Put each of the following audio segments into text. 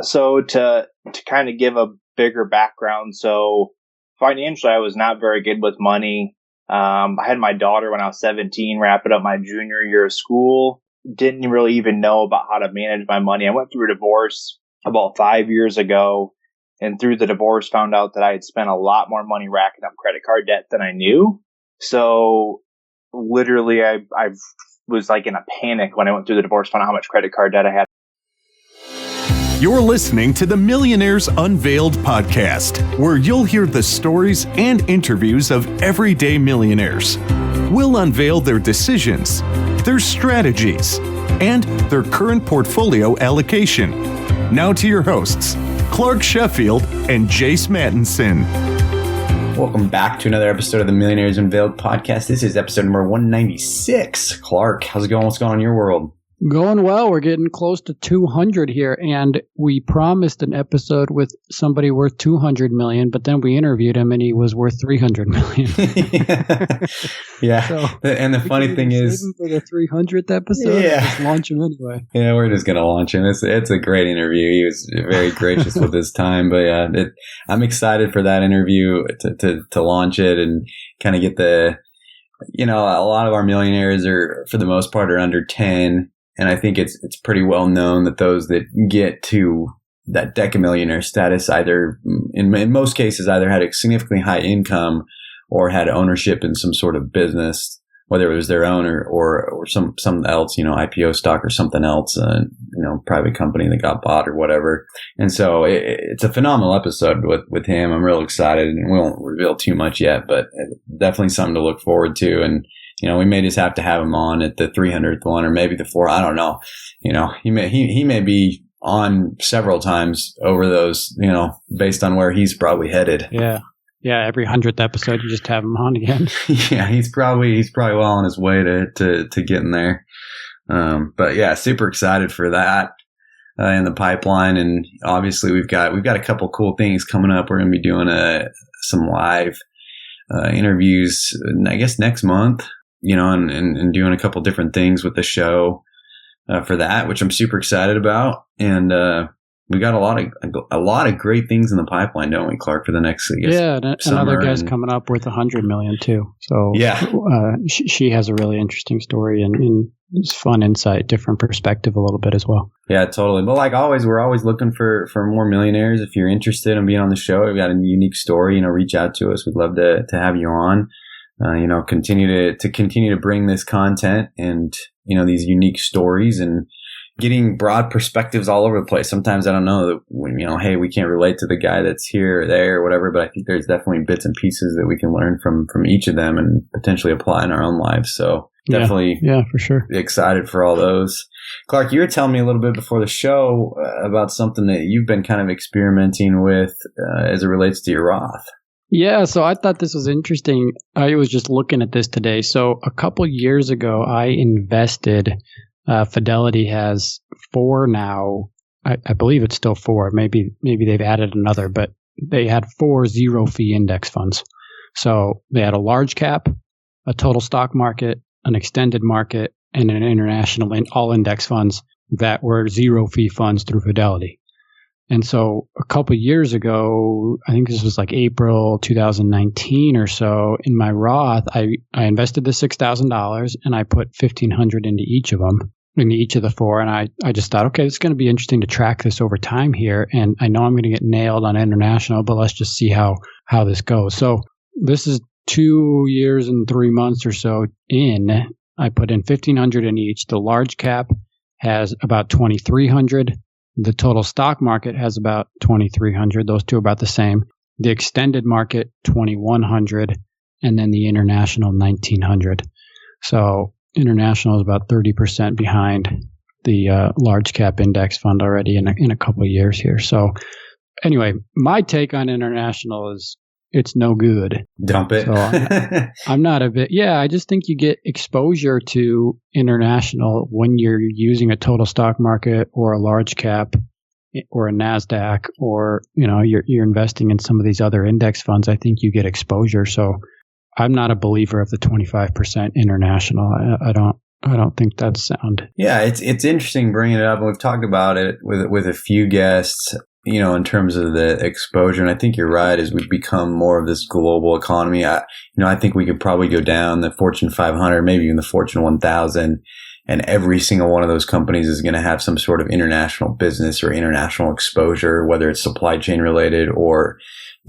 So to kind of give a bigger background, so financially, I was not very good with money. I had my daughter when I was 17, wrapping up my junior year of school. Didn't really even know about how to manage my money. I went through a divorce about 5 years ago, and through the divorce, found out that I had spent a lot more money racking up credit card debt than I knew. So literally, I was like in a panic when I went through the divorce, found out how much credit card debt I had. You're listening to the Millionaires Unveiled podcast, where you'll hear the stories and interviews of everyday millionaires. We'll unveil their decisions, their strategies, and their current portfolio allocation. Now to your hosts, Clark Sheffield and Jace Mattinson. Welcome back to another episode of the Millionaires Unveiled podcast. This is episode number 196. Clark, how's it going? What's going on in your world? Going well. We're getting close to 200 here, and we promised an episode with somebody worth 200 million, but then we interviewed him and he was worth 300 million. Yeah. So and the funny thing is, for the 300th episode, just launch him anyway. Yeah, we're just going to launch him. It's a great interview. He was very gracious with his time, but yeah, I'm excited for that interview to launch it and kind of get a lot of our millionaires are, for the most part, are under 10. And I think it's pretty well known that those that get to that decamillionaire status either, in most cases, either had a significantly high income or had ownership in some sort of business, whether it was their own or something else, IPO stock or something else, private company that got bought or whatever. And so it's a phenomenal episode with him. I'm real excited, and we won't reveal too much yet, but definitely something to look forward to. And we may just have to have him on at the 300th one or maybe the 4th. I don't know. He may be on several times over those, based on where he's probably headed. Yeah. Yeah. Every 100th episode, you just have him on again. Yeah. He's probably well on his way to getting there. But yeah, super excited for that in the pipeline. And obviously we've got a couple cool things coming up. We're going to be doing some live interviews, I guess, next month. And doing a couple different things with the show for that, which I'm super excited about. And we got a lot of great things in the pipeline, don't we, Clark, for the next, I guess, another guy's coming up worth 100 million too. So yeah, she has a really interesting story and it's fun insight, different perspective a little bit as well. Yeah, totally. But like always, we're always looking for more millionaires. If you're interested in being on the show, we've got a unique story, reach out to us. We'd love to have you on. Continue to bring this content and, these unique stories and getting broad perspectives all over the place. Sometimes I don't know that, hey, we can't relate to the guy that's here or there or whatever, but I think there's definitely bits and pieces that we can learn from each of them and potentially apply in our own lives. So definitely, yeah, for sure, excited for all those. Clark, you were telling me a little bit before the show about something that you've been kind of experimenting with as it relates to your Roth. Yeah, so I thought this was interesting. I was just looking at this today. So a couple years ago, I invested. Fidelity has 4 now. I believe it's still 4. Maybe they've added another, but they had 4 zero-fee index funds. So they had a large cap, a total stock market, an extended market, and an international all index funds that were zero-fee funds through Fidelity. And so a couple years ago, I think this was like April 2019 or so, in my Roth, I invested the $6,000 and I put $1,500 into each of them, into each of the 4. And I just thought, okay, it's going to be interesting to track this over time here. And I know I'm going to get nailed on international, but let's just see how this goes. So this is 2 years and 3 months or so in. I put in $1,500 in each. The large cap has about $2,300. The total stock market has about $2,300. Those two are about the same. The extended market, $2,100, and then the international, $1,900. So international is about 30% behind the large cap index fund already in a couple of years here. So anyway, my take on international is it's no good. Dump it. So I'm not a bit. Yeah, I just think you get exposure to international when you're using a total stock market or a large cap or a NASDAQ, or you're investing in some of these other index funds. I think you get exposure. So I'm not a believer of the 25% international. I I don't think that's sound. Yeah, it's interesting bringing it up, and we've talked about it with a few guests, in terms of the exposure. And I think you're right, as we become more of this global economy. I think we could probably go down the Fortune 500, maybe even the Fortune 1000, and every single one of those companies is going to have some sort of international business or international exposure, whether it's supply chain related or,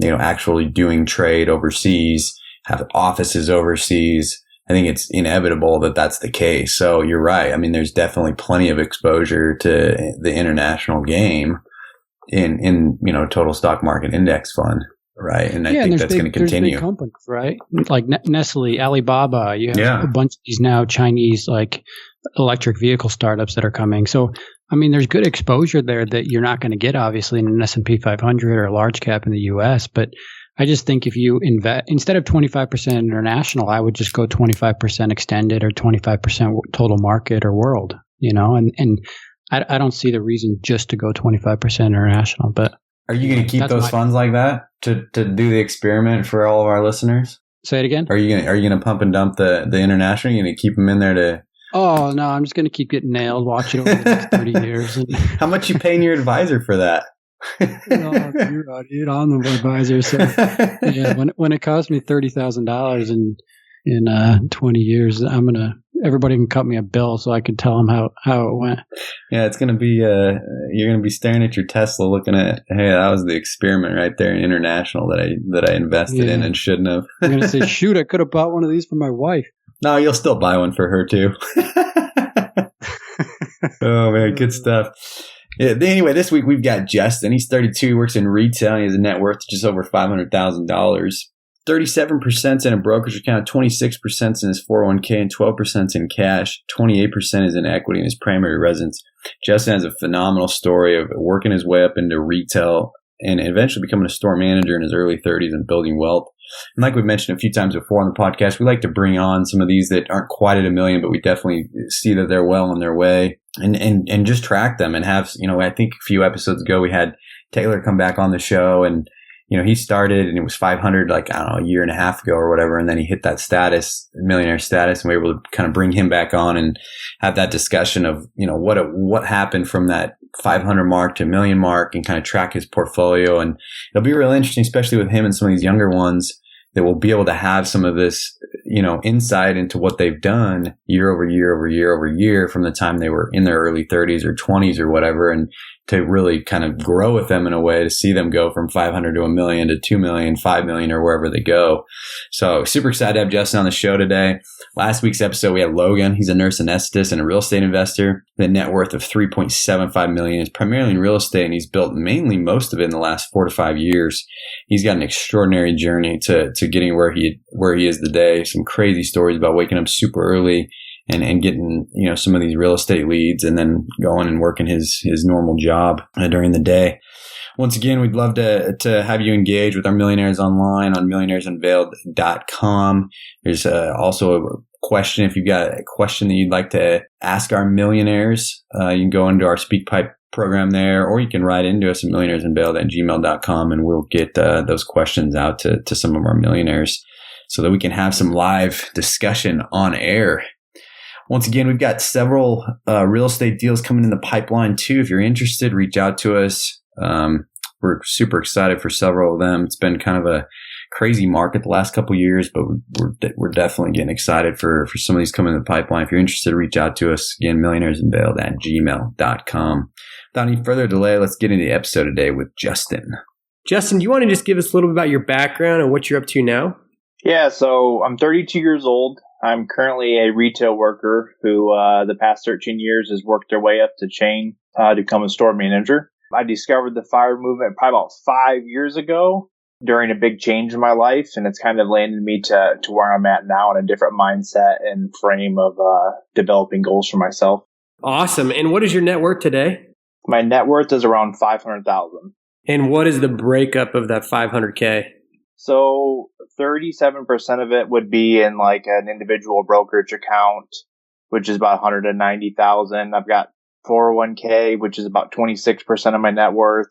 actually doing trade overseas, have offices overseas. I think it's inevitable that that's the case. So you're right. I mean, there's definitely plenty of exposure to the international game in total stock market index fund, right? And I think that's going to continue. There's big companies, right? Like Nestle, Alibaba. You have a bunch of these now Chinese like electric vehicle startups that are coming. So I mean, there's good exposure there that you're not going to get obviously in an S&P 500 or large cap in the U.S. But I just think if you invest instead of 25% international, I would just go 25% extended or 25% total market or world. And I don't see the reason just to go 25% international. But are you going to keep those funds like that to do the experiment for all of our listeners? Say it again. Are you going to pump and dump the international? Are you going to keep them in there to? Oh no, I'm just going to keep getting nailed. Watch it over the next 30 years. And how much you paying your advisor for that? Dude, I'm the advisor. So yeah, when it cost me $30,000 in 20 years, everybody can cut me a bill so I can tell them how it went. Yeah, it's gonna be you're gonna be staring at your Tesla, looking at, hey, that was the experiment right there in international that I invested in and shouldn't have. I'm gonna say, shoot, I could have bought one of these for my wife. No, you'll still buy one for her too. Oh man, good stuff. Yeah, anyway, this week we've got Justin. He's 32, he works in retail, and he has a net worth of just over $500,000. 37% in a brokerage account, 26% in his 401k, and 12% in cash. 28% is in equity in his primary residence. Justin has a phenomenal story of working his way up into retail and eventually becoming a store manager in his early 30s and building wealth. And like we mentioned a few times before on the podcast, we like to bring on some of these that aren't quite at $1 million, but we definitely see that they're well on their way and just track them and have, I think a few episodes ago we had Taylor come back on the show, and he started and it was 500, like, I don't know, a year and a half ago or whatever. And then he hit that status, millionaire status, and we were able to kind of bring him back on and have that discussion of, what happened from that 500 mark to $1 million mark and kind of track his portfolio. And it'll be real interesting, especially with him and some of these younger ones that will be able to have some of this, insight into what they've done year over year over year over year from the time they were in their early 30s or 20s or whatever, and to really kind of grow with them in a way to see them go from 500 to $1 million to 2 million, 5 million, or wherever they go. So super excited to have Justin on the show today. Last week's episode, we had Logan. He's a nurse anesthetist and a real estate investor. The net worth of $3.75 million is primarily in real estate, and he's built mainly most of it in the last 4 to 5 years. He's got an extraordinary journey to getting where he is today. Some crazy stories about waking up super early and getting, some of these real estate leads and then going and working his normal job during the day. Once again, we'd love to have you engage with our Millionaires Online on millionairesunveiled.com. There's also a question. If you've got a question that you'd like to ask our millionaires, you can go into our SpeakPipe program there, or you can write into us at millionairesunveiled@gmail.com, and we'll get those questions out to some of our millionaires so that we can have some live discussion on air. Once again, we've got several real estate deals coming in the pipeline too. If you're interested, reach out to us. We're super excited for several of them. It's been kind of a crazy market the last couple of years, but we're definitely getting excited for some of these coming in the pipeline. If you're interested, reach out to us. Again, millionairesunveiled@gmail.com. Without any further delay, let's get into the episode today with Justin. Justin, do you want to just give us a little bit about your background and what you're up to now? Yeah, so I'm 32 years old. I'm currently a retail worker who the past 13 years has worked their way up the chain to become a store manager. I discovered the FIRE movement probably about 5 years ago during a big change in my life, and it's kind of landed me to where I'm at now in a different mindset and frame of developing goals for myself. Awesome. And what is your net worth today? My net worth is around $500,000. And what is the breakup of that $500K? So 37% of it would be in like an individual brokerage account, which is about $190,000. I've got 401k, which is about 26% of my net worth.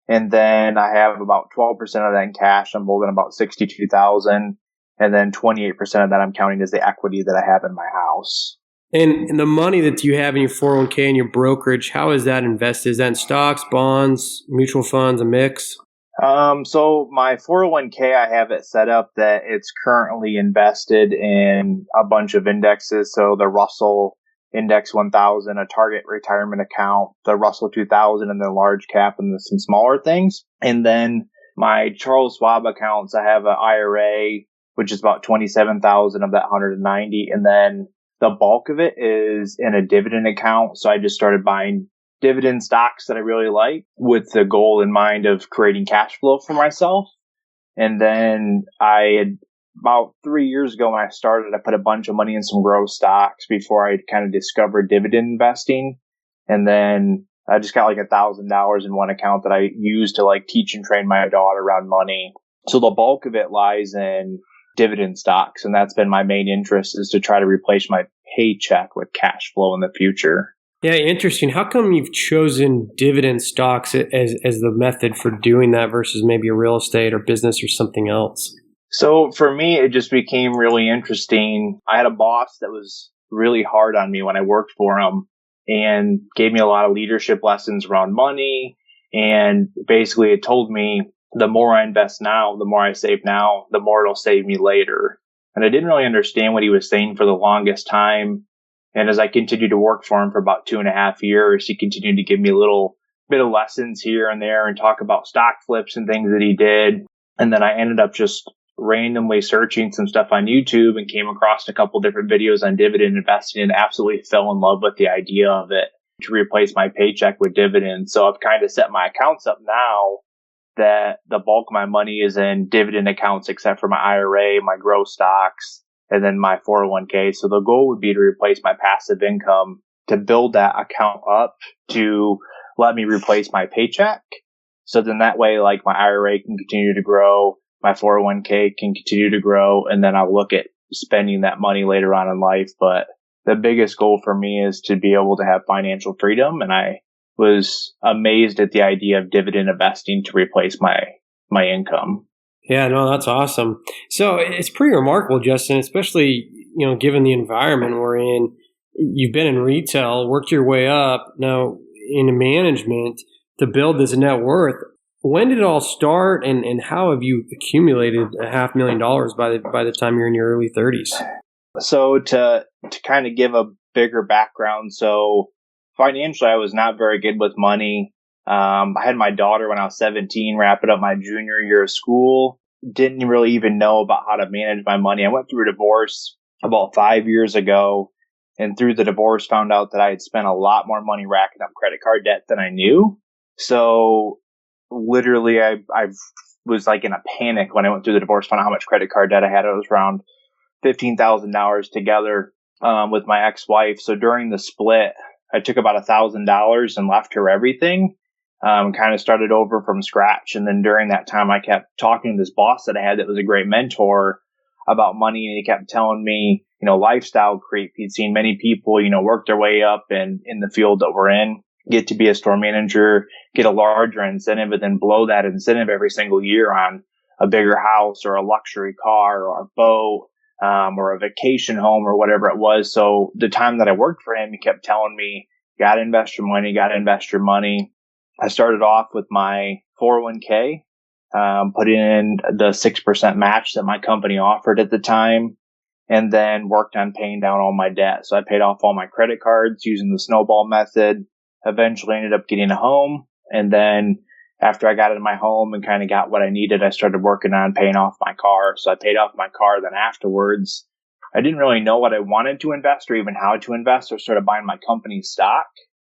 And then I have about 12% of that in cash. I'm holding about $62,000. And then 28% of that I'm counting as the equity that I have in my house. And the money that you have in your 401k and your brokerage, how is that invested? Is that in stocks, bonds, mutual funds, a mix? So my 401k, I have it set up that it's currently invested in a bunch of indexes. So the Russell Index 1000, a target retirement account, the Russell 2000, and the large cap and some smaller things. And then my Charles Schwab accounts, I have an IRA, which is about 27,000 of that 190. And then the bulk of it is in a dividend account. So I just started buying dividend stocks that I really like with the goal in mind of creating cash flow for myself. And then about 3 years ago when I started, I put a bunch of money in some growth stocks before I kind of discovered dividend investing. And then I just got like $1,000 in one account that I use to like teach and train my daughter around money. So the bulk of it lies in dividend stocks. And that's been my main interest, is to try to replace my paycheck with cash flow in the future. Yeah, interesting. How come you've chosen dividend stocks as the method for doing that versus maybe a real estate or business or something else? So for me, it just became really interesting. I had a boss that was really hard on me when I worked for him and gave me a lot of leadership lessons around money. And basically it told me the more I invest now, the more I save now, the more it'll save me later. And I didn't really understand what he was saying for the longest time. And as I continued to work for him for about 2.5 years, he continued to give me a little bit of lessons here and there and talk about stock flips and things that he did. And then I ended up just randomly searching some stuff on YouTube and came across a couple different videos on dividend investing and absolutely fell in love with the idea of it to replace my paycheck with dividends. So I've kind of set my accounts up now that the bulk of my money is in dividend accounts, except for my IRA, my growth stocks, and then my 401k. So the goal would be to replace my passive income, to build that account up to let me replace my paycheck. So then that way, like my IRA can continue to grow, my 401k can continue to grow, and then I'll look at spending that money later on in life. But the biggest goal for me is to be able to have financial freedom. And I was amazed at the idea of dividend investing to replace my income. Yeah, no, that's awesome. So it's pretty remarkable, Justin, especially, given the environment we're in. You've been in retail, worked your way up now into management to build this net worth. When did it all start, and how have you accumulated $500,000 by the time you're in your early 30s? So to kind of give a bigger background, so financially, I was not very good with money. I had my daughter when I was 17, wrapping up my junior year of school. Didn't really even know about how to manage my money. I went through a divorce about 5 years ago, and through the divorce found out that I had spent a lot more money racking up credit card debt than I knew. So literally, I was like in a panic when I went through the divorce, found out how much credit card debt I had. It was around $15,000 together with my ex-wife. So during the split, I took about $1,000 and left her everything. Kind of started over from scratch. And then during that time, I kept talking to this boss that I had that was a great mentor about money. And he kept telling me, lifestyle creep. He'd seen many people, work their way up in the field that we're in, get to be a store manager, get a larger incentive, and then blow that incentive every single year on a bigger house or a luxury car or a boat, or a vacation home or whatever it was. So the time that I worked for him, he kept telling me, got to invest your money. I started off with my 401k, put in the 6% match that my company offered at the time, and then worked on paying down all my debt. So I paid off all my credit cards using the snowball method, eventually ended up getting a home. And then after I got in my home and kind of got what I needed, I started working on paying off my car. So I paid off my car. Then afterwards, I didn't really know what I wanted to invest or even how to invest. I started buying my company's stock.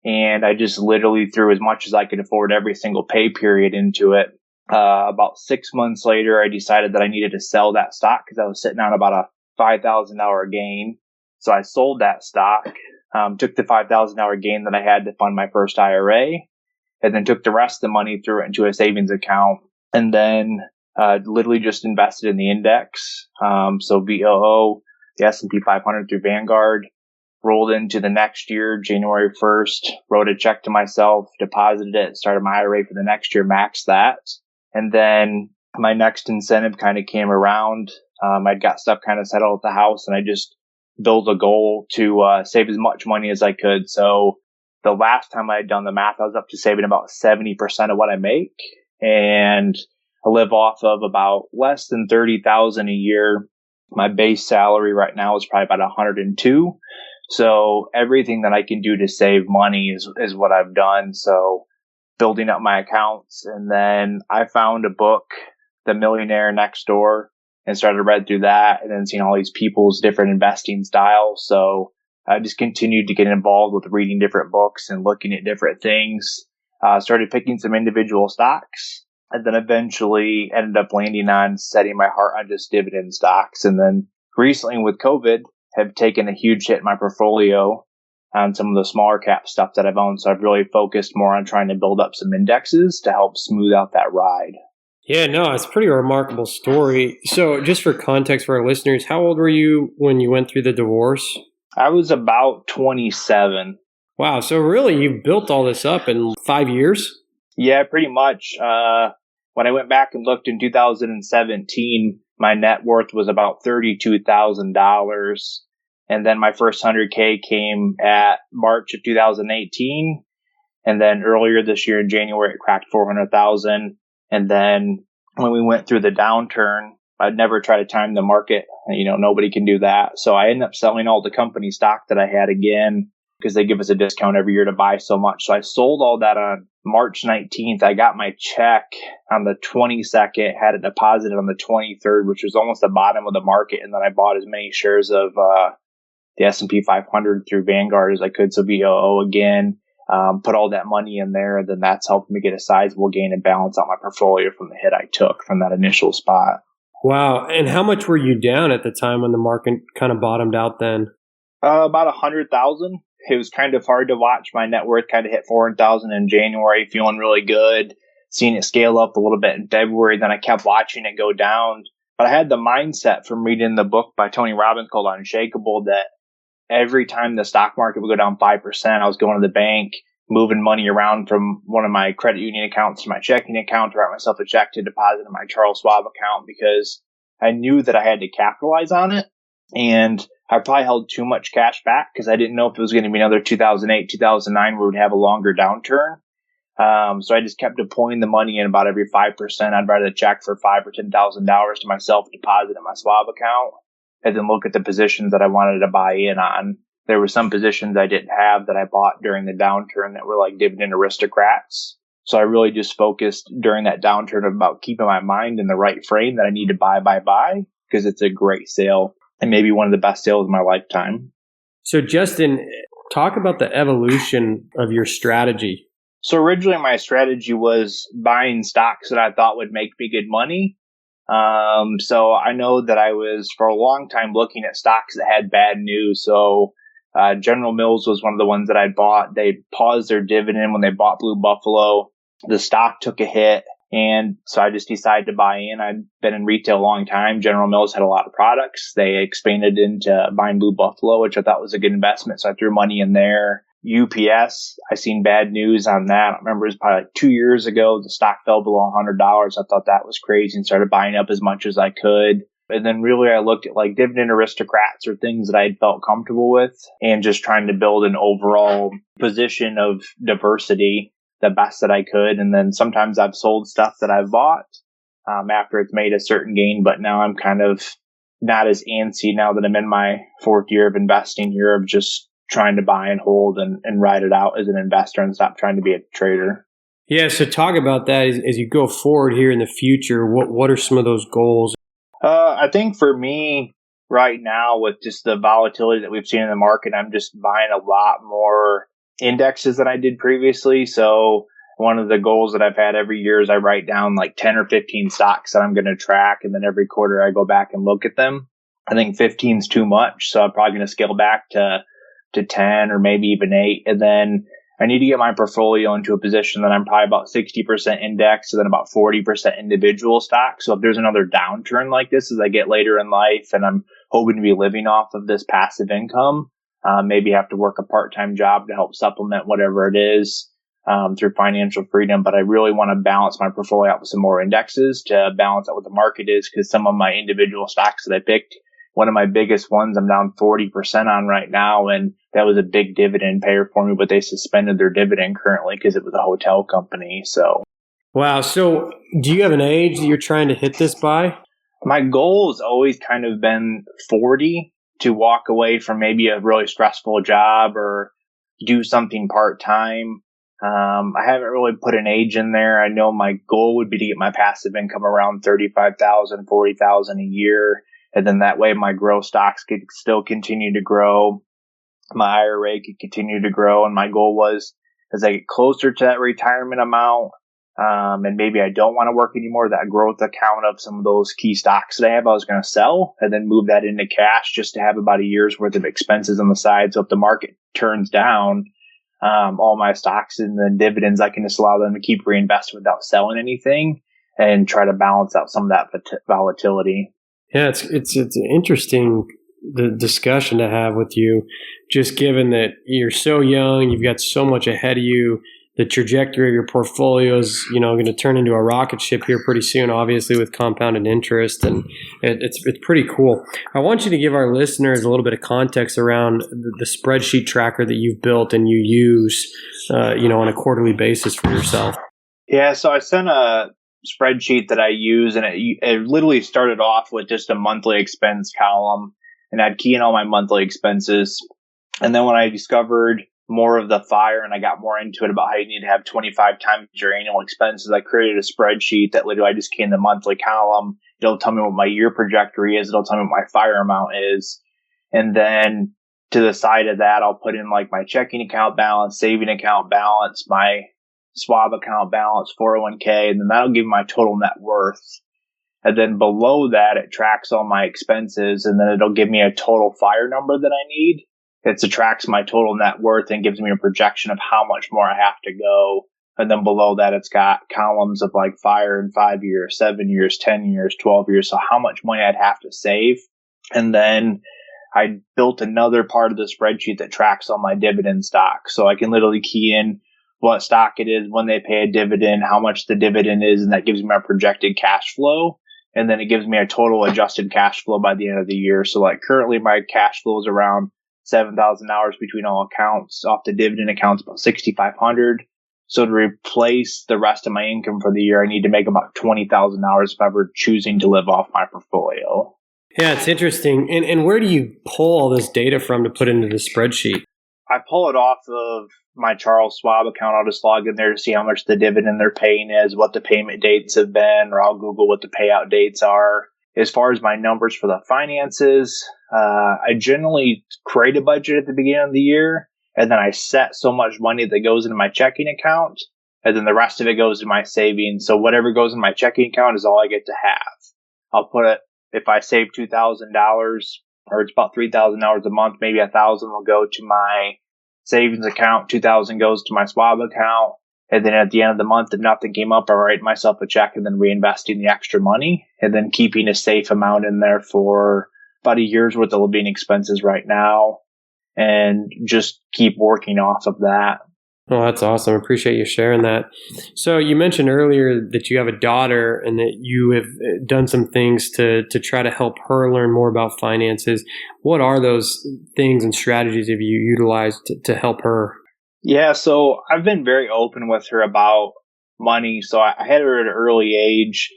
And I just literally threw as much as I could afford every single pay period into it. About 6 months later, I decided that I needed to sell that stock because I was sitting on about a $5,000 gain. So I sold that stock, took the $5,000 gain that I had to fund my first IRA, and then took the rest of the money, threw it into a savings account, and then literally just invested in the index. So VOO, the S&P 500 through Vanguard. Rolled into the next year, January 1st, wrote a check to myself, deposited it, started my IRA for the next year, maxed that. And then my next incentive kind of came around. I'd got stuff kind of settled at the house, and I just build a goal to save as much money as I could. So the last time I had done the math, I was up to saving about 70% of what I make. And I live off of about less than 30,000 a year. My base salary right now is probably about 102. So everything that I can do to save money is what I've done. So building up my accounts. And then I found a book, The Millionaire Next Door, and started read through that, and then seeing all these people's different investing styles. So I just continued to get involved with reading different books and looking at different things. Started picking some individual stocks, and then eventually ended up landing on setting my heart on just dividend stocks. And then recently with COVID, have taken a huge hit in my portfolio on some of the smaller cap stuff that I've owned. So I've really focused more on trying to build up some indexes to help smooth out that ride. Yeah, no, it's a pretty remarkable story. So just for context for our listeners, how old were you when you went through the divorce? I was about 27. Wow. So really, you built all this up in 5 years? Yeah, pretty much. When I went back and looked in 2017, my net worth was about $32,000. And then my first 100K came at March of 2018. And then earlier this year in January, it cracked 400,000. And then when we went through the downturn, I'd never try to time the market. Nobody can do that. So I ended up selling all the company stock that I had again, because they give us a discount every year to buy so much. So I sold all that on March 19th. I got my check on the 22nd, had it deposited on the 23rd, which was almost the bottom of the market. And then I bought as many shares of the S&P 500 through Vanguard as I could. So VOO again. Put all that money in there, and then that's helped me get a sizable gain and balance out my portfolio from the hit I took from that initial spot. Wow. And how much were you down at the time when the market kind of bottomed out then? About 100,000. It was kind of hard to watch. My net worth kind of hit 400,000 in January, feeling really good, seeing it scale up a little bit in February. Then I kept watching it go down. But I had the mindset from reading the book by Tony Robbins called Unshakable that every time the stock market would go down 5%, I was going to the bank, moving money around from one of my credit union accounts to my checking account to write myself a check to deposit in my Charles Schwab account, because I knew that I had to capitalize on it. And I probably held too much cash back because I didn't know if it was going to be another 2008, 2009 where we'd have a longer downturn. So I just kept deploying the money in about every 5%. I'd write a check for $5,000 or $10,000 to myself, deposit in my Schwab account, and then look at the positions that I wanted to buy in on. There were some positions I didn't have that I bought during the downturn that were like dividend aristocrats. So I really just focused during that downturn about keeping my mind in the right frame that I need to buy, because it's a great sale and maybe one of the best sales of my lifetime. So Justin, talk about the evolution of your strategy. So originally my strategy was buying stocks that I thought would make me good money. So I know that I was for a long time looking at stocks that had bad news. So General Mills was one of the ones that I bought. They paused their dividend when they bought Blue Buffalo. The stock took a hit, and so I just decided to buy in. I'd been in retail a long time. General Mills had a lot of products. They expanded into buying Blue Buffalo, which I thought was a good investment. So I threw money in there. UPS, I seen bad news on that. I remember it was probably like 2 years ago. The stock fell below $100. I thought that was crazy and started buying up as much as I could. And then really I looked at like dividend aristocrats or things that I had felt comfortable with and just trying to build an overall position of diversity the best that I could. And then sometimes I've sold stuff that I've bought after it's made a certain gain. But now I'm kind of not as antsy now that I'm in my fourth year of investing here, of just trying to buy and hold and ride it out as an investor and stop trying to be a trader. Yeah, so talk about that as you go forward here in the future. What are some of those goals? I think for me right now, with just the volatility that we've seen in the market, I'm just buying a lot more indexes than I did previously. So one of the goals that I've had every year is I write down like 10 or 15 stocks that I'm going to track. And then every quarter I go back and look at them. I think 15 is too much. So I'm probably going to scale back to 10 or maybe even 8. And then I need to get my portfolio into a position that I'm probably about 60% index and then about 40% individual stocks. So if there's another downturn like this as I get later in life and I'm hoping to be living off of this passive income, maybe have to work a part-time job to help supplement whatever it is through financial freedom. But I really want to balance my portfolio out with some more indexes to balance out what the market is, because some of my individual stocks that I picked one of my biggest ones I'm down 40% on right now. And that was a big dividend payer for me, but they suspended their dividend currently because it was a hotel company. So, wow. So do you have an age that you're trying to hit this by? my goal has always kind of been 40 to walk away from maybe a really stressful job or do something part-time. I haven't really put an age in there. I know my goal would be to get my passive income around 35,000, 40,000 a year. And then that way my growth stocks could still continue to grow. My IRA could continue to grow. And my goal was, as I get closer to that retirement amount, and maybe I don't want to work anymore, that growth account of some of those key stocks that I was going to sell and then move that into cash just to have about a year's worth of expenses on the side. So if the market turns down, all my stocks and the dividends, I can just allow them to keep reinvesting without selling anything and try to balance out some of that volatility. Yeah, it's interesting, the discussion to have with you, just given that you're so young, you've got so much ahead of you. The trajectory of your portfolio is, going to turn into a rocket ship here pretty soon, obviously with compounded interest, and it's pretty cool. I want you to give our listeners a little bit of context around the spreadsheet tracker that you've built and you use, on a quarterly basis for yourself. Yeah, so I sent a spreadsheet that I use, and it literally started off with just a monthly expense column, and I'd key in all my monthly expenses. And then when I discovered more of the fire and I got more into it about how you need to have 25 times your annual expenses, I created a spreadsheet that literally I just key in the monthly column. It'll tell me what my year trajectory is. It'll tell me what my fire amount is. And then to the side of that, I'll put in like my checking account balance, saving account balance, my Schwab account balance, 401k, and then that'll give me my total net worth. And then below that, it tracks all my expenses, and then it'll give me a total fire number that I need. It subtracts my total net worth and gives me a projection of how much more I have to go. And then below that, it's got columns of like fire in 5 years, 7 years, 10 years, 12 years. So how much money I'd have to save. And then I built another part of the spreadsheet that tracks all my dividend stocks. So I can literally key in what stock it is, when they pay a dividend, how much the dividend is, and that gives me my projected cash flow. And then it gives me a total adjusted cash flow by the end of the year. So like currently my cash flow is around $7,000 between all accounts. Off the dividend accounts, about $6,500. So to replace the rest of my income for the year, I need to make about $20,000 if I were choosing to live off my portfolio. Yeah, it's interesting. And where do you pull all this data from to put into the spreadsheet? I pull it off of my Charles Schwab account. I'll just log in there to see how much the dividend they're paying is, what the payment dates have been, or I'll Google what the payout dates are. As far as my numbers for the finances, I generally create a budget at the beginning of the year, and then I set so much money that goes into my checking account, and then the rest of it goes to my savings. So whatever goes in my checking account is all I get to have. I'll put it, if I save $2,000, or it's about $3,000 a month, maybe $1,000 will go to my savings account, $2,000 goes to my Schwab account. And then at the end of the month, if nothing came up, I write myself a check and then reinvesting the extra money and then keeping a safe amount in there for about a year's worth of living expenses right now and just keep working off of that. Oh, that's awesome. I appreciate you sharing that. So you mentioned earlier that you have a daughter and that you have done some things to try to help her learn more about finances. What are those things and strategies have you utilized to help her? Yeah, so I've been very open with her about money. So I had her at an early age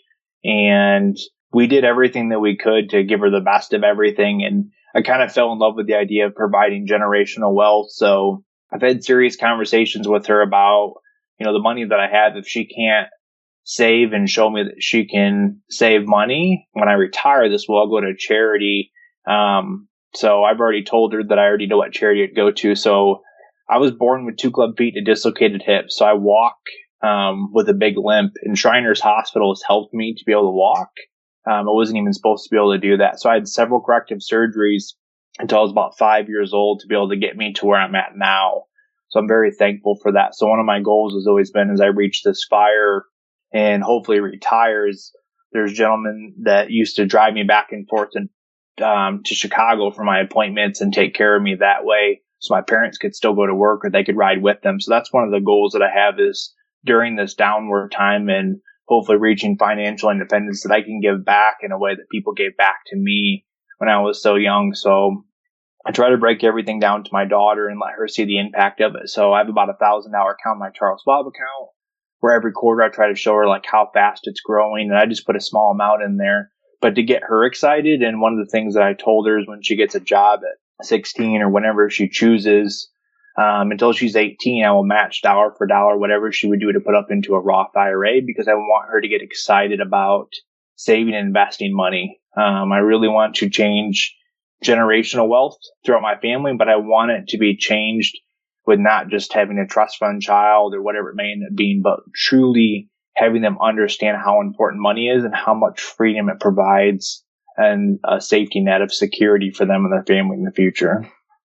and we did everything that we could to give her the best of everything. And I kind of fell in love with the idea of providing generational wealth. So I've had serious conversations with her about, the money that I have. If she can't save and show me that she can save money when I retire, this will all go to charity. So I've already told her that I already know what charity it'd go to. So I was born with 2 club feet and a dislocated hip. So I walk with a big limp, and Shriners Hospital has helped me to be able to walk. I wasn't even supposed to be able to do that. So I had several corrective surgeries until I was about 5 years old to be able to get me to where I'm at now. So I'm very thankful for that. So one of my goals has always been, as I reach this fire and hopefully retires, there's gentlemen that used to drive me back and forth to Chicago for my appointments and take care of me that way. So my parents could still go to work or they could ride with them. So that's one of the goals that I have, is during this downward time and hopefully reaching financial independence, that I can give back in a way that people gave back to me when I was so young. So I try to break everything down to my daughter and let her see the impact of it. So I have about $1,000 account in my Charles Schwab account, where every quarter I try to show her like how fast it's growing, and I just put a small amount in there. But to get her excited, and one of the things that I told her is when she gets a job at 16 or whenever she chooses, until she's 18, I will match dollar for dollar whatever she would do to put up into a Roth IRA, because I want her to get excited about saving and investing money. I really want to change generational wealth throughout my family, but I want it to be changed with not just having a trust fund child or whatever it may end up being, but truly having them understand how important money is and how much freedom it provides and a safety net of security for them and their family in the future.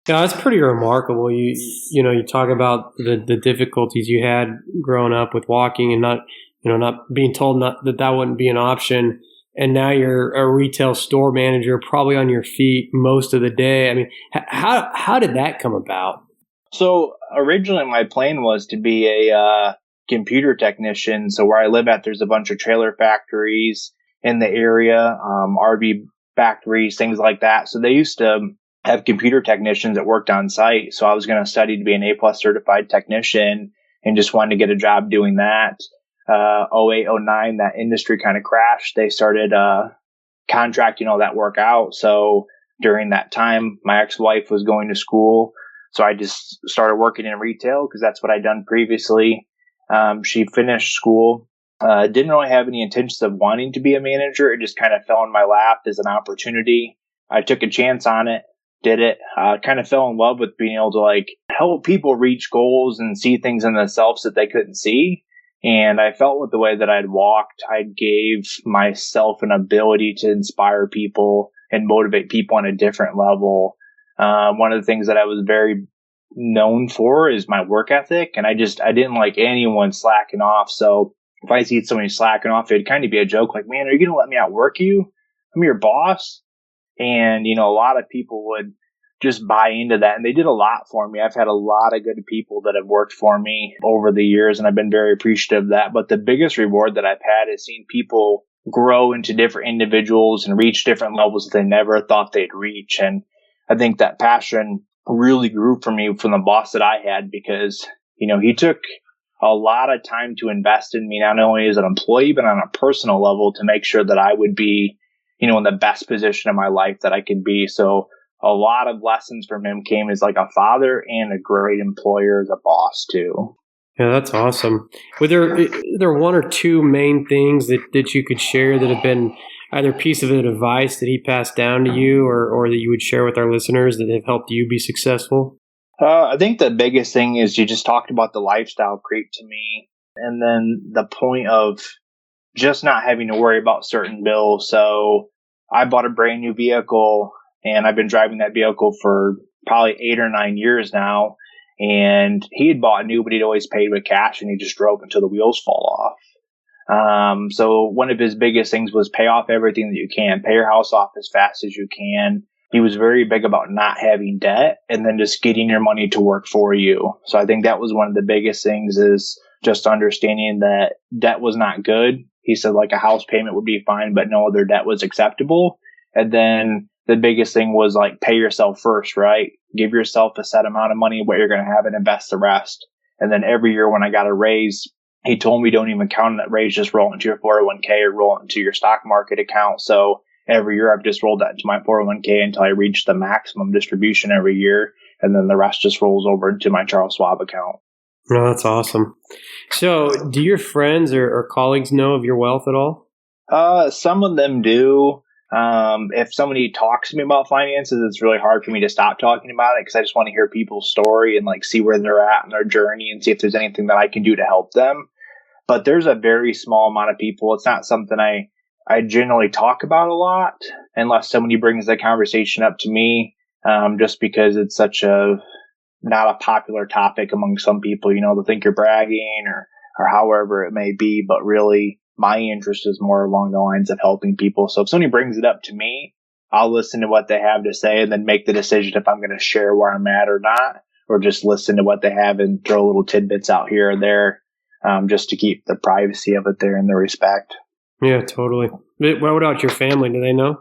Yeah, that's pretty remarkable. You talk about the difficulties you had growing up with walking and not being told that wouldn't be an option. And now you're a retail store manager, probably on your feet most of the day. I mean, how did that come about? So originally my plan was to be a computer technician. So where I live at, there's a bunch of trailer factories in the area, RV factories, things like that. So they used to have computer technicians that worked on site. So I was going to study to be an A+ certified technician and just wanted to get a job doing that. 08, 09, that industry kind of crashed. They started contracting all that work out. So during that time, my ex-wife was going to school. So I just started working in retail because that's what I'd done previously. She finished school. Didn't really have any intentions of wanting to be a manager. It just kind of fell in my lap as an opportunity. I took a chance on it, did it. Kind of fell in love with being able to like help people reach goals and see things in themselves that they couldn't see. And I felt with the way that I'd walked, I gave myself an ability to inspire people and motivate people on a different level. One of the things that I was very known for is my work ethic. And I didn't like anyone slacking off. So if I see somebody slacking off, it'd kind of be a joke like, man, are you going to let me outwork you? I'm your boss. And, a lot of people would just buy into that. And they did a lot for me. I've had a lot of good people that have worked for me over the years, and I've been very appreciative of that. But the biggest reward that I've had is seeing people grow into different individuals and reach different levels that they never thought they'd reach. And I think that passion really grew for me from the boss that I had, because, he took a lot of time to invest in me, not only as an employee, but on a personal level to make sure that I would be, in the best position of my life that I could be. So a lot of lessons from him came as like a father and a great employer as a boss too. Yeah, that's awesome. Were there one or two main things that you could share that have been either a piece of advice that he passed down to you or that you would share with our listeners that have helped you be successful? I think the biggest thing is you just talked about the lifestyle creep to me. And then the point of just not having to worry about certain bills. So I bought a brand new vehicle, and I've been driving that vehicle for probably 8 or 9 years now. And he had bought new, but he'd always paid with cash, and he just drove until the wheels fall off. So one of his biggest things was pay off everything that you can, pay your house off as fast as you can. He was very big about not having debt and then just getting your money to work for you. So I think that was one of the biggest things, is just understanding that debt was not good. He said like a house payment would be fine, but no other debt was acceptable. And then the biggest thing was like pay yourself first, right? Give yourself a set amount of money, what you're going to have, and invest the rest. And then every year when I got a raise, he told me don't even count on that raise, just roll it into your 401k or roll it into your stock market account. So every year I've just rolled that into my 401k until I reach the maximum distribution every year. And then the rest just rolls over into my Charles Schwab account. Oh, that's awesome. So do your friends or colleagues know of your wealth at all? Some of them do. If somebody talks to me about finances, it's really hard for me to stop talking about it, because I just want to hear people's story and like see where they're at in their journey and see if there's anything that I can do to help them. But there's a very small amount of people. It's not something I generally talk about a lot unless somebody brings the conversation up to me, just because it's such not a popular topic among some people. They'll think you're bragging or however it may be, but really my interest is more along the lines of helping people. So if somebody brings it up to me, I'll listen to what they have to say and then make the decision if I'm going to share where I'm at or not, or just listen to what they have and throw little tidbits out here and there, just to keep the privacy of it there and the respect. Yeah, totally. What about your family? Do they know?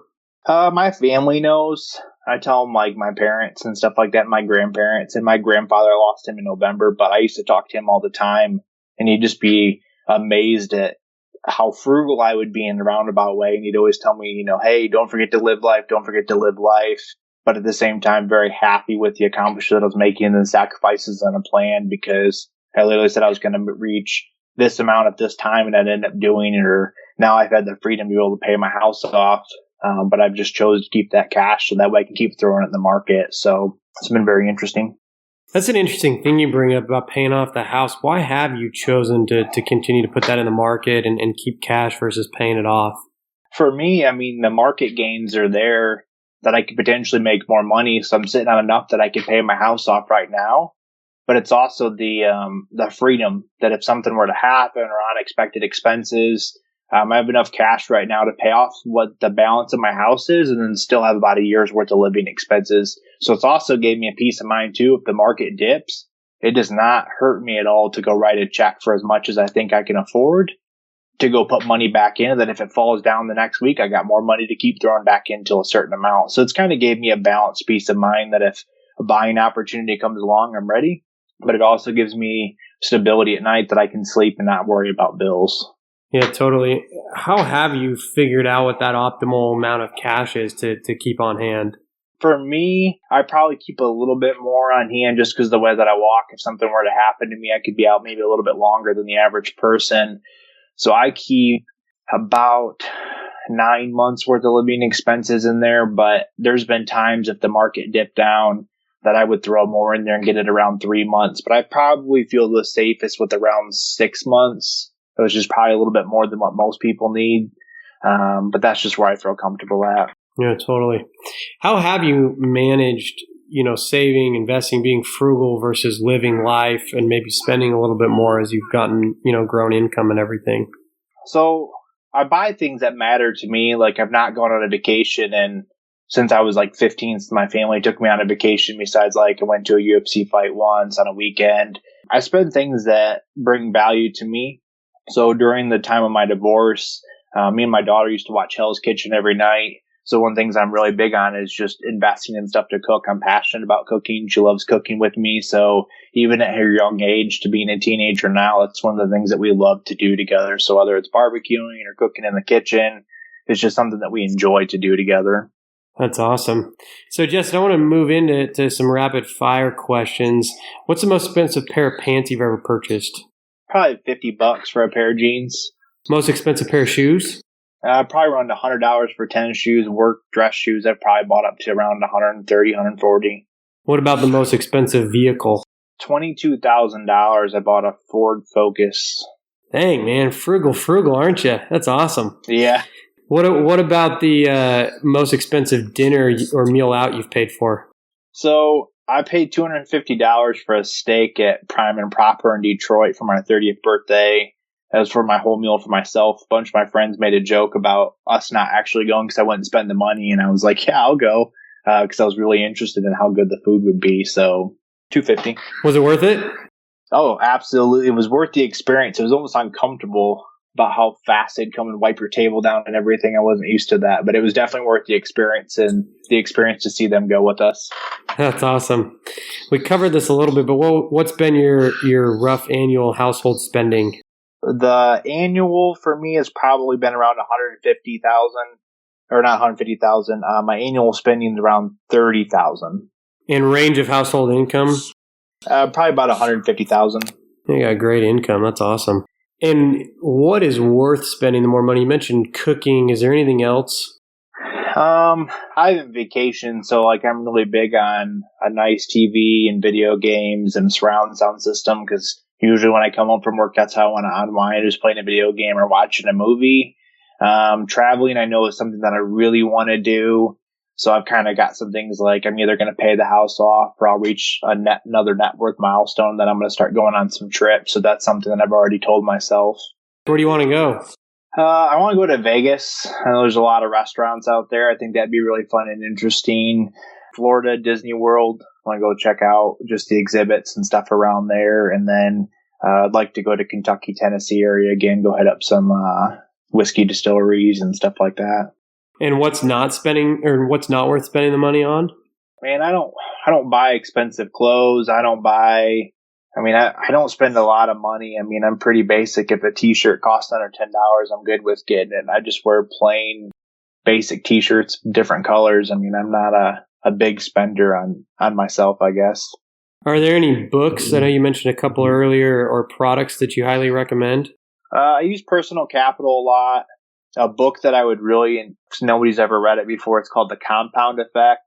My family knows. I tell them like my parents and stuff like that, my grandparents, and my grandfather lost him in November, but I used to talk to him all the time and he'd just be amazed at how frugal I would be in a roundabout way. And he'd always tell me, hey, don't forget to live life. Don't forget to live life. But at the same time, very happy with the accomplishment I was making and the sacrifices on a plan, because I literally said I was going to reach this amount at this time and I'd end up doing it. Or now I've had the freedom to be able to pay my house off. But I've just chose to keep that cash so that way I can keep throwing it in the market. So it's been very interesting. That's an interesting thing you bring up about paying off the house. Why have you chosen to continue to put that in the market and keep cash versus paying it off? For me, I mean, the market gains are there that I could potentially make more money. So I'm sitting on enough that I could pay my house off right now. But it's also the freedom that if something were to happen or unexpected expenses, I have enough cash right now to pay off what the balance of my house is and then still have about a year's worth of living expenses. So it's also gave me a peace of mind too. If the market dips, it does not hurt me at all to go write a check for as much as I think I can afford to go put money back in. That if it falls down the next week, I got more money to keep throwing back into a certain amount. So it's kind of gave me a balanced peace of mind that if a buying opportunity comes along, I'm ready. But it also gives me stability at night that I can sleep and not worry about bills. Yeah, totally. How have you figured out what that optimal amount of cash is to keep on hand? For me, I probably keep a little bit more on hand just because the way that I walk. If something were to happen to me, I could be out maybe a little bit longer than the average person. So I keep about 9 months worth of living expenses in there. But there's been times if the market dipped down that I would throw more in there and get it around 3 months. But I probably feel the safest with around 6 months. It was just probably a little bit more than what most people need. But that's just where I feel comfortable at. Yeah, totally. How have you managed, saving, investing, being frugal versus living life and maybe spending a little bit more as you've gotten, grown income and everything? So I buy things that matter to me. Like I've not gone on a vacation and since I was like 15, my family took me on a vacation besides like I went to a UFC fight once on a weekend. I spend things that bring value to me. So during the time of my divorce, me and my daughter used to watch Hell's Kitchen every night. So one of the things I'm really big on is just investing in stuff to cook. I'm passionate about cooking. She loves cooking with me. So even at her young age to being a teenager now, it's one of the things that we love to do together. So whether it's barbecuing or cooking in the kitchen, it's just something that we enjoy to do together. That's awesome. So Justin, I want to move into some rapid fire questions. What's the most expensive pair of pants you've ever purchased? Probably $50 for a pair of jeans. Most expensive pair of shoes? Probably around $100 for tennis shoes. Work dress shoes I've probably bought up to around $130, $140. What about the most expensive vehicle? $22,000. I bought a Ford Focus. Dang, man. Frugal, aren't you? That's awesome. Yeah. What about the most expensive dinner or meal out you've paid for? So I paid $250 for a steak at Prime and Proper in Detroit for my 30th birthday. That was for my whole meal for myself. A bunch of my friends made a joke about us not actually going because I wouldn't spend the money. And I was like, yeah, I'll go because I was really interested in how good the food would be. So $250. Was it worth it? Oh, absolutely. It was worth the experience. It was almost uncomfortable about how fast they'd come and wipe your table down and everything. I wasn't used to that, but it was definitely worth the experience and the experience to see them go with us. That's awesome. We covered this a little bit, but what's been your rough annual household spending? The annual for me has probably been around 150,000 or not 150,000. My annual spending is around 30,000. In range of household income? Probably about 150,000. You got great income. That's awesome. And what is worth spending the more money? You mentioned cooking. Is there anything else? I have a vacation, so like I'm really big on a nice TV and video games and surround sound system because usually when I come home from work, that's how I want to unwind, is playing a video game or watching a movie. Traveling, I know, is something that I really want to do. So I've kind of got some things like I'm either going to pay the house off or I'll reach another net worth milestone that I'm going to start going on some trips. So that's something that I've already told myself. Where do you want to go? I want to go to Vegas. I know there's a lot of restaurants out there. I think that'd be really fun and interesting. Florida, Disney World. I want to go check out just the exhibits and stuff around there. And then I'd like to go to Kentucky, Tennessee area again, go hit up some whiskey distilleries and stuff like that. And what's not worth spending the money on? Man, I don't buy expensive clothes. I don't spend a lot of money. I mean, I'm pretty basic. If a t-shirt costs under $10, I'm good with getting it. I just wear plain basic t-shirts, different colors. I mean, I'm not a big spender on myself, I guess. Are there any books? I know you mentioned a couple earlier, or products that you highly recommend? I use Personal Capital a lot. A book that I would really, nobody's ever read it before. It's called The Compound Effect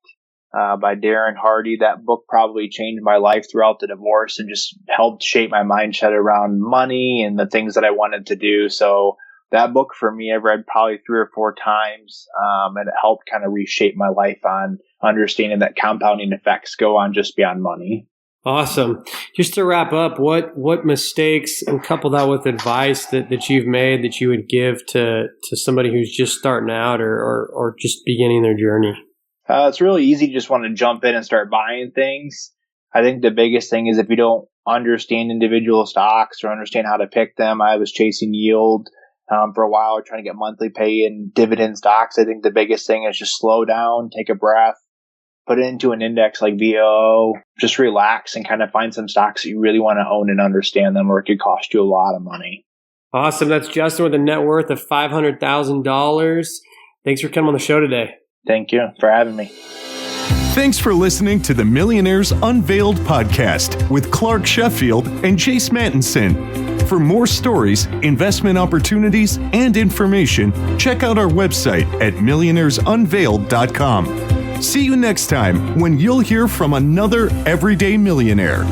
by Darren Hardy. That book probably changed my life throughout the divorce and just helped shape my mindset around money and the things that I wanted to do. So that book for me, I've read probably 3 or 4 times, and it helped kind of reshape my life on understanding that compounding effects go on just beyond money. Awesome. Just to wrap up, what mistakes, and couple that with advice that you've made that you would give to somebody who's just starting out or just beginning their journey? It's really easy to just want to jump in and start buying things. I think the biggest thing is if you don't understand individual stocks or understand how to pick them. I was chasing yield for a while, trying to get monthly pay in dividend stocks. I think the biggest thing is just slow down, take a breath, put it into an index like VOO, just relax and kind of find some stocks that you really want to own and understand them, or it could cost you a lot of money. Awesome. That's Justin with a net worth of $500,000. Thanks for coming on the show today. Thank you for having me. Thanks for listening to the Millionaires Unveiled podcast with Clark Sheffield and Chase Mattinson. For more stories, investment opportunities, and information, check out our website at millionairesunveiled.com. See you next time when you'll hear from another everyday millionaire.